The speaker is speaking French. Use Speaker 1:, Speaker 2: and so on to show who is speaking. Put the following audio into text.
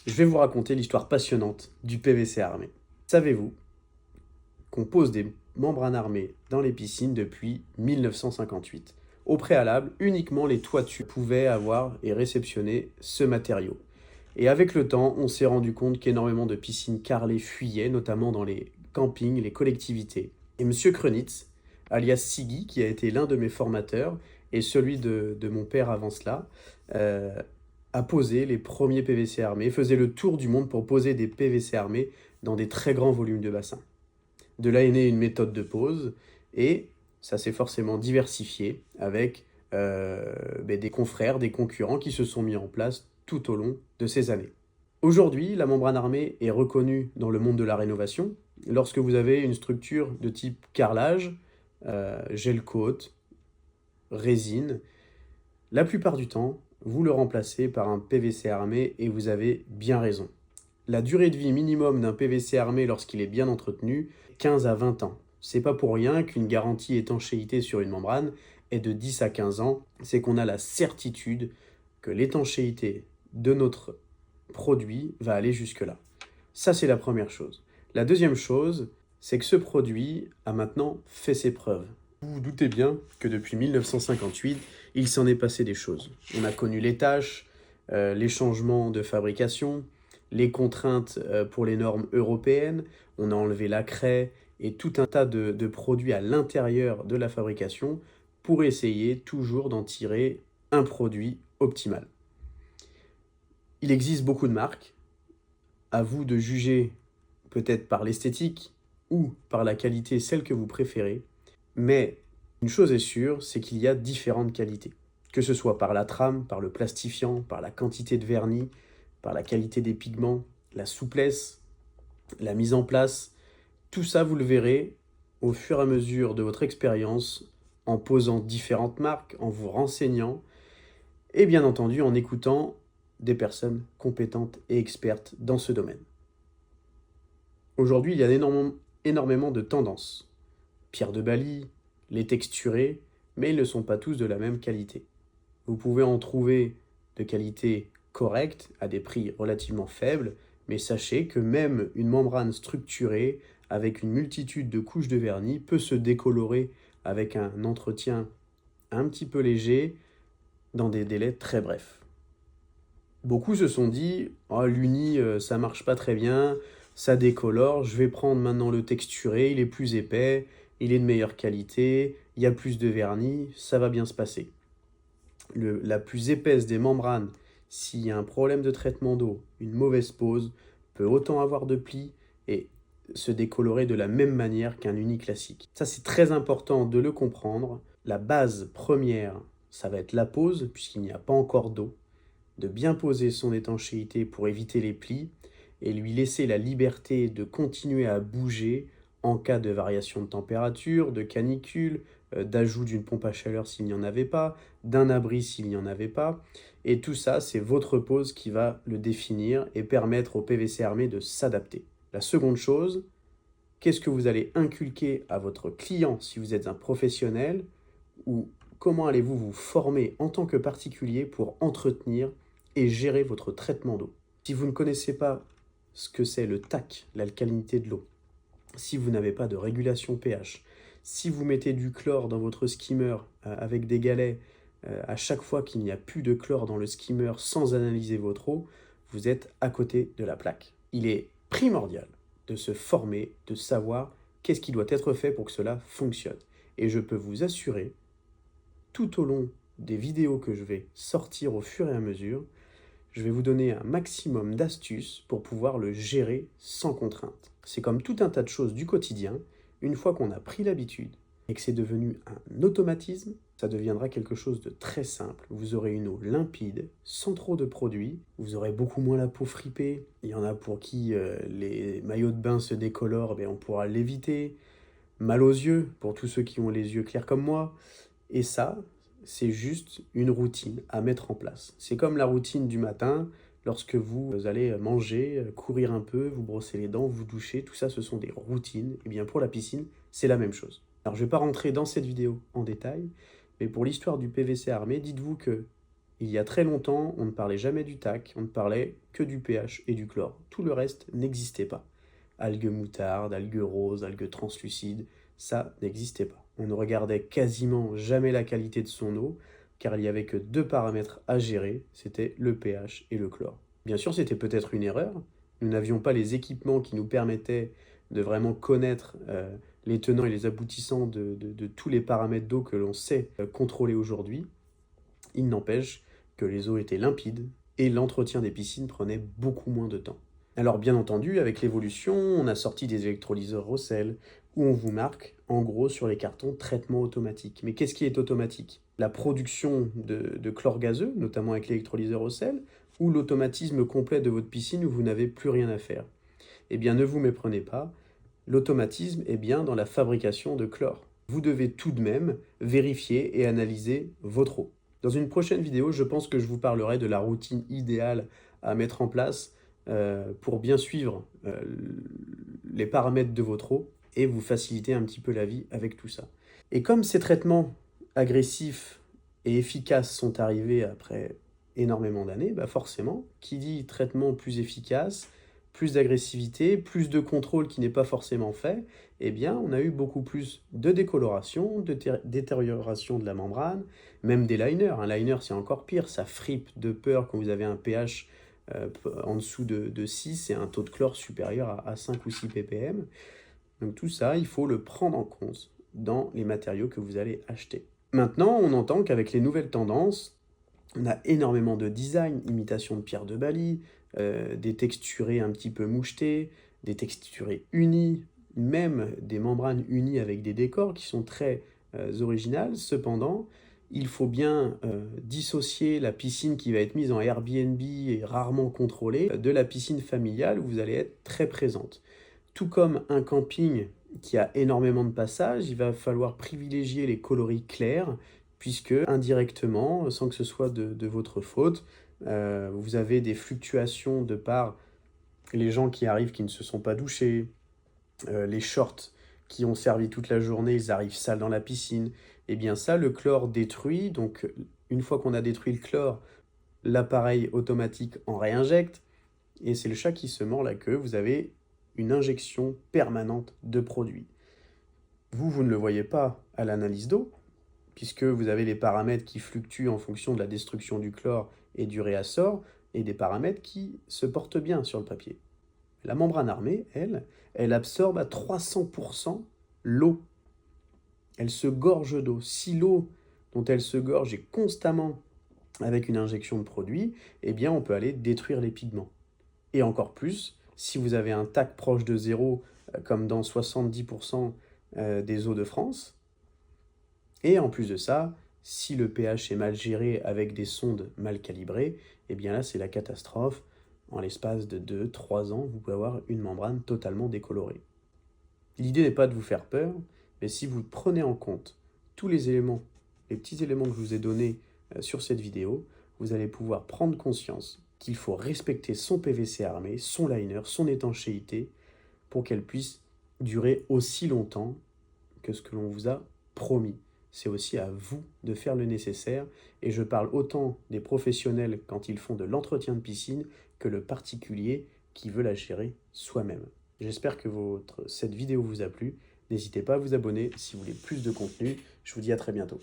Speaker 1: je vais vous raconter l'histoire passionnante du PVC armé. Savez-vous qu'on pose des membranes armées dans les piscines depuis 1958? Au préalable, uniquement les toitures pouvaient avoir et réceptionner ce matériau. Et avec le temps, on s'est rendu compte qu'énormément de piscines carrelées fuyaient, notamment dans les campings, les collectivités. Et Monsieur Kreunitz, alias Siggy, qui a été l'un de mes formateurs, et celui de mon père avant cela, euh, a posé les premiers PVC armés, faisait le tour du monde pour poser des PVC armés dans des très grands volumes de bassin. De là est née une méthode de pose, et ça s'est forcément diversifié avec des confrères, des concurrents qui se sont mis en place tout au long de ces années. Aujourd'hui, la membrane armée est reconnue dans le monde de la rénovation lorsque vous avez une structure de type carrelage, gel coat, résine. La plupart du temps, vous le remplacez par un PVC armé et vous avez bien raison. La durée de vie minimum d'un PVC armé lorsqu'il est bien entretenu, 15 à 20 ans. C'est pas pour rien qu'une garantie étanchéité sur une membrane est de 10 à 15 ans, c'est qu'on a la certitude que l'étanchéité de notre produit va aller jusque-là. Ça, c'est la première chose. La deuxième chose, c'est que ce produit a maintenant fait ses preuves. Vous vous doutez bien que depuis 1958, il s'en est passé des choses. On a connu les tâches, les changements de fabrication, les contraintes pour les normes européennes, on a enlevé la craie et tout un tas de produits à l'intérieur de la fabrication pour essayer toujours d'en tirer un produit optimal. Il existe beaucoup de marques, à vous de juger peut-être par l'esthétique ou par la qualité, celle que vous préférez, mais une chose est sûre, c'est qu'il y a différentes qualités. Que ce soit par la trame, par le plastifiant, par la quantité de vernis, par la qualité des pigments, la souplesse, la mise en place, tout ça vous le verrez au fur et à mesure de votre expérience en posant différentes marques, en vous renseignant et bien entendu en écoutant des personnes compétentes et expertes dans ce domaine. Aujourd'hui, il y a énormément de tendances. Pierre de Bali, les texturés, mais ils ne sont pas tous de la même qualité. Vous pouvez en trouver de qualité correcte à des prix relativement faibles, mais sachez que même une membrane structurée avec une multitude de couches de vernis peut se décolorer avec un entretien un petit peu léger dans des délais très brefs. Beaucoup se sont dit oh, l'uni ça marche pas très bien, ça décolore, je vais prendre maintenant le texturé, il est plus épais, il est de meilleure qualité, il y a plus de vernis, ça va bien se passer. La plus épaisse des membranes, s'il y a un problème de traitement d'eau, une mauvaise pose, peut autant avoir de plis et se décolorer de la même manière qu'un uni classique. Ça, c'est très important de le comprendre. La base première, ça va être la pose, puisqu'il n'y a pas encore d'eau, de bien poser son étanchéité pour éviter les plis et lui laisser la liberté de continuer à bouger en cas de variation de température, de canicule, d'ajout d'une pompe à chaleur s'il n'y en avait pas, d'un abri s'il n'y en avait pas. Et tout ça, c'est votre pose qui va le définir et permettre au PVC armé de s'adapter. La seconde chose, qu'est-ce que vous allez inculquer à votre client si vous êtes un professionnel ou comment allez-vous vous former en tant que particulier pour entretenir et gérer votre traitement d'eau. Si vous ne connaissez pas ce que c'est le TAC, l'alcalinité de l'eau, si vous n'avez pas de régulation pH, si vous mettez du chlore dans votre skimmer avec des galets à chaque fois qu'il n'y a plus de chlore dans le skimmer sans analyser votre eau, vous êtes à côté de la plaque. Il est primordial de se former, de savoir qu'est-ce qui doit être fait pour que cela fonctionne. Et je peux vous assurer, tout au long des vidéos que je vais sortir au fur et à mesure, je vais vous donner un maximum d'astuces pour pouvoir le gérer sans contrainte. C'est comme tout un tas de choses du quotidien, une fois qu'on a pris l'habitude et que c'est devenu un automatisme, ça deviendra quelque chose de très simple. Vous aurez une eau limpide, sans trop de produits, vous aurez beaucoup moins la peau fripée. Il y en a pour qui les maillots de bain se décolorent, on pourra l'éviter. Mal aux yeux, pour tous ceux qui ont les yeux clairs comme moi. Et ça, c'est juste une routine à mettre en place. C'est comme la routine du matin, lorsque vous allez manger, courir un peu, vous brosser les dents, vous doucher, tout ça, ce sont des routines. Et bien pour la piscine, c'est la même chose. Alors je ne vais pas rentrer dans cette vidéo en détail, mais pour l'histoire du PVC armé, dites-vous que Il y a très longtemps, on ne parlait jamais du TAC, on ne parlait que du pH et du chlore. Tout le reste n'existait pas. Algues moutarde, algues roses, algues translucides, ça n'existait pas. On ne regardait quasiment jamais la qualité de son eau, car il n'y avait que deux paramètres à gérer, c'était le pH et le chlore. Bien sûr, c'était peut-être une erreur. Nous n'avions pas les équipements qui nous permettaient de vraiment connaître les tenants et les aboutissants de tous les paramètres d'eau que l'on sait contrôler aujourd'hui. Il n'empêche que les eaux étaient limpides et l'entretien des piscines prenait beaucoup moins de temps. Alors bien entendu, avec l'évolution, on a sorti des électrolyseurs au sel, où on vous marque, en gros, sur les cartons, traitement automatique. Mais qu'est-ce qui est automatique? La production de chlore gazeux, notamment avec l'électrolyseur au sel, ou l'automatisme complet de votre piscine où vous n'avez plus rien à faire? Eh bien, ne vous méprenez pas, l'automatisme est bien dans la fabrication de chlore. Vous devez tout de même vérifier et analyser votre eau. Dans une prochaine vidéo, je pense que je vous parlerai de la routine idéale à mettre en place pour bien suivre les paramètres de votre eau et vous faciliter un petit peu la vie avec tout ça. Et comme ces traitements agressifs et efficaces sont arrivés après énormément d'années, bah forcément, qui dit traitement plus efficace, plus d'agressivité, plus de contrôle qui n'est pas forcément fait, eh bien, on a eu beaucoup plus de décoloration, de détérioration de la membrane, même des liners. Un liner, c'est encore pire, ça fripe de peur quand vous avez un pH en dessous de 6 et un taux de chlore supérieur à 5 ou 6 ppm. Donc tout ça, il faut le prendre en compte dans les matériaux que vous allez acheter. Maintenant, on entend qu'avec les nouvelles tendances, on a énormément de design, imitation de pierre de Bali, des texturés un petit peu mouchetés, des texturés unis, même des membranes unies avec des décors qui sont très originales. Cependant, il faut bien dissocier la piscine qui va être mise en Airbnb et rarement contrôlée de la piscine familiale où vous allez être très présente. Tout comme un camping qui a énormément de passages, il va falloir privilégier les coloris clairs, puisque indirectement, sans que ce soit de votre faute, vous avez des fluctuations de par les gens qui arrivent qui ne se sont pas douchés, les shorts qui ont servi toute la journée, ils arrivent sales dans la piscine. Et bien ça, le chlore détruit. Donc une fois qu'on a détruit le chlore, l'appareil automatique en réinjecte. Et c'est le chat qui se mord la queue. Vous avez une injection permanente de produits. Vous ne le voyez pas à l'analyse d'eau, puisque vous avez les paramètres qui fluctuent en fonction de la destruction du chlore et du réassort, et des paramètres qui se portent bien sur le papier. La membrane armée, elle absorbe à 300% l'eau. Elle se gorge d'eau. Si l'eau dont elle se gorge est constamment avec une injection de produit, eh bien on peut aller détruire les pigments. Et encore plus, si vous avez un TAC proche de zéro, comme dans 70% des eaux de France, et en plus de ça, si le pH est mal géré avec des sondes mal calibrées, eh bien là c'est la catastrophe. En l'espace de 2-3 ans, vous pouvez avoir une membrane totalement décolorée. L'idée n'est pas de vous faire peur, mais si vous prenez en compte tous les éléments, les petits éléments que je vous ai donnés sur cette vidéo, vous allez pouvoir prendre conscience qu'il faut respecter son PVC armé, son liner, son étanchéité, pour qu'elle puisse durer aussi longtemps que ce que l'on vous a promis. C'est aussi à vous de faire le nécessaire, et je parle autant des professionnels quand ils font de l'entretien de piscine que le particulier qui veut la gérer soi-même. J'espère que cette vidéo vous a plu. N'hésitez pas à vous abonner si vous voulez plus de contenu. Je vous dis à très bientôt.